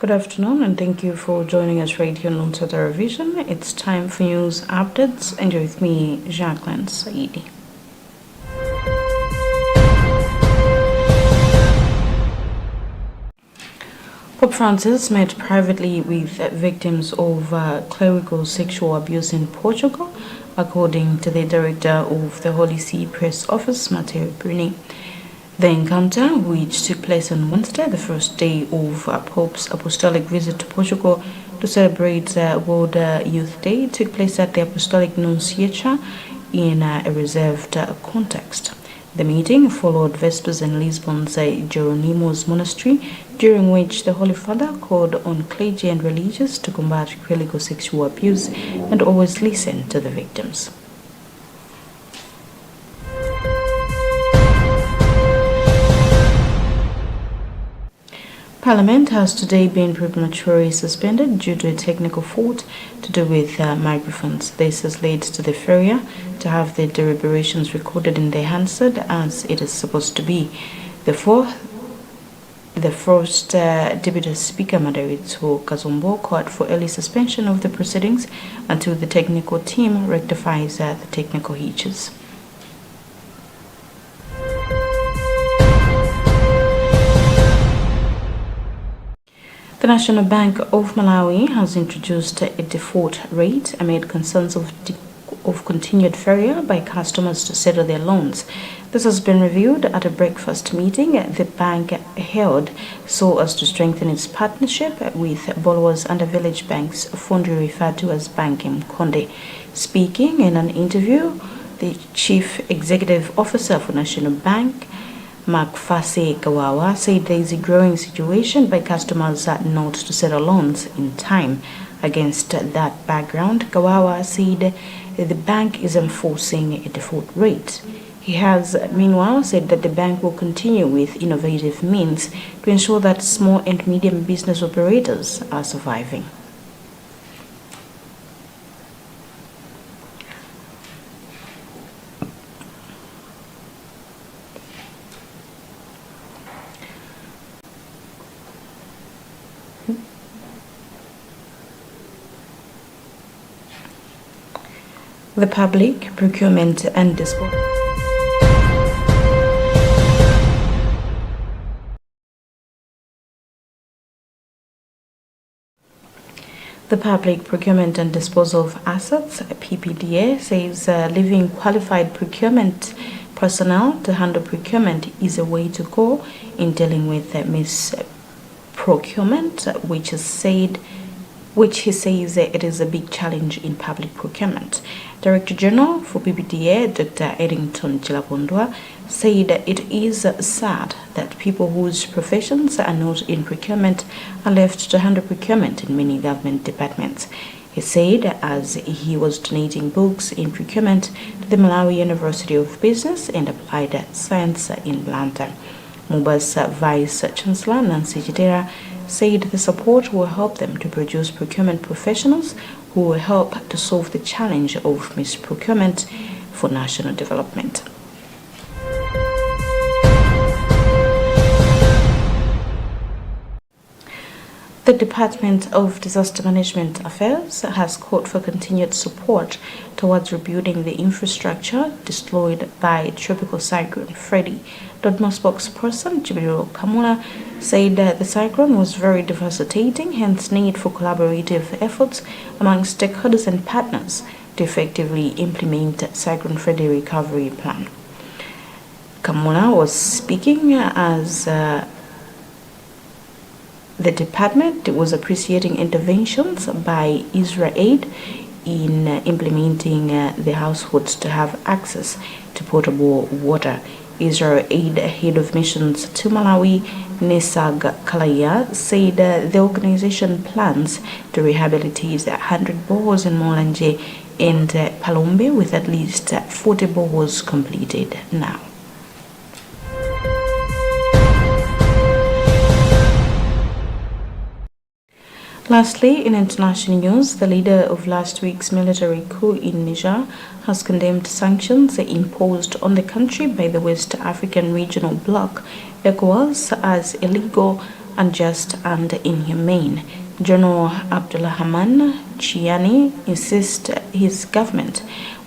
Good afternoon, and thank you for joining us right here on Luntha Television. It's time for news updates. Enjoy with me, Jacqueline Saidi. Pope Francis met privately with victims of clerical sexual abuse in Portugal, according to the director of the Holy See Press Office, Matteo Bruni. The encounter, which took place on Wednesday, the first day of Pope's apostolic visit to Portugal to celebrate World Youth Day, took place at the Apostolic Nunciature in a reserved context. The meeting followed Vespers in Lisbon's Jeronimo's monastery, during which the Holy Father called on clergy and religious to combat clerical sexual abuse and always listen to the victims. Parliament has today been prematurely suspended due to a technical fault to do with microphones. This has led to the failure to have the deliberations recorded in the handset as it is supposed to be. Therefore, the first Deputy Speaker, Madarito Kazombo, called for early suspension of the proceedings until the technical team rectifies the technical hitches. The National Bank of Malawi has introduced a default rate amid concerns of continued failure by customers to settle their loans. This has been reviewed at a breakfast meeting the bank held so as to strengthen its partnership with borrowers under Village Bank's fondly referred to as Bank Mkonde. Speaking in an interview, the Chief Executive Officer for National Bank, Makfase Kawawa, said there is a growing situation by customers not to settle loans in time. Against that background, Kawawa said the bank is enforcing a default rate. He has meanwhile said that the bank will continue with innovative means to ensure that small and medium business operators are surviving. The Public Procurement and Disposal The Public Procurement and Disposal of Assets, PPDA, says leaving qualified procurement personnel to handle procurement is a way to go in dealing with misprocurement, which he says it is a big challenge in public procurement. Director General for PPDA, Dr. Eddington Chilapondwa, said it is sad that people whose professions are not in procurement are left to handle procurement in many government departments. He said as he was donating books in procurement to the Malawi University of Business and Applied Science in Luntha. MUBA's Vice Chancellor Nancy Chitera said the support will help them to produce procurement professionals who will help to solve the challenge of misprocurement for national development. The Department of Disaster Management Affairs has called for continued support towards rebuilding the infrastructure destroyed by Tropical Cyclone Freddy. DODMA spokesperson Jibril Kamula said that the cyclone was very devastating, hence need for collaborative efforts among stakeholders and partners to effectively implement Cyclone Freddy recovery plan. Kamula was speaking as the department was appreciating interventions by Israel Aid in implementing the households to have access to potable water. Israel Aid Head of Missions to Malawi, Nesag Kalaya, said the organization plans to rehabilitate 100 boreholes in Molanje and Palombe, with at least 40 boreholes completed now. Lastly, in international news, the leader of last week's military coup in Niger has condemned sanctions imposed on the country by the West African Regional Bloc, ECOWAS, as illegal unjust and inhumane. General Abdulrahman Chiani insists his government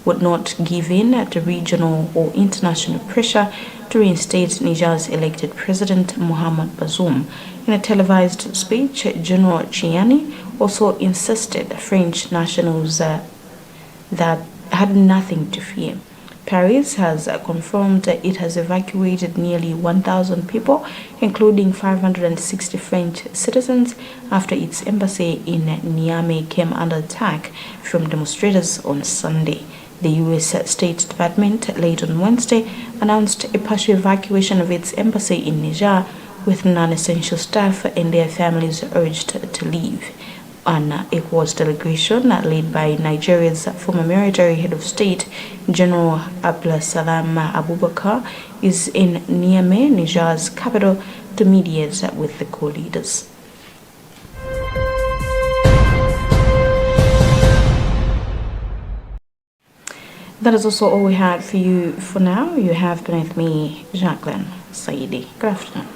would not give in to regional or international pressure to reinstate Niger's elected president Mohamed Bazoum. In a televised speech, General Chiani also insisted French nationals that had nothing to fear. Paris has confirmed it has evacuated nearly 1,000 people, including 560 French citizens, after its embassy in Niamey came under attack from demonstrators on Sunday. The U.S. State Department late on Wednesday announced a partial evacuation of its embassy in Niger, with non-essential staff and their families urged to leave. An ECOWAS delegation led by Nigeria's former military head of state, General Abdulsalam Abubakar, is in Niamey, Niger's capital, to mediate with the co-leaders. That is also all we had for you for now. You have been with me, Jacqueline Saidi. Good afternoon.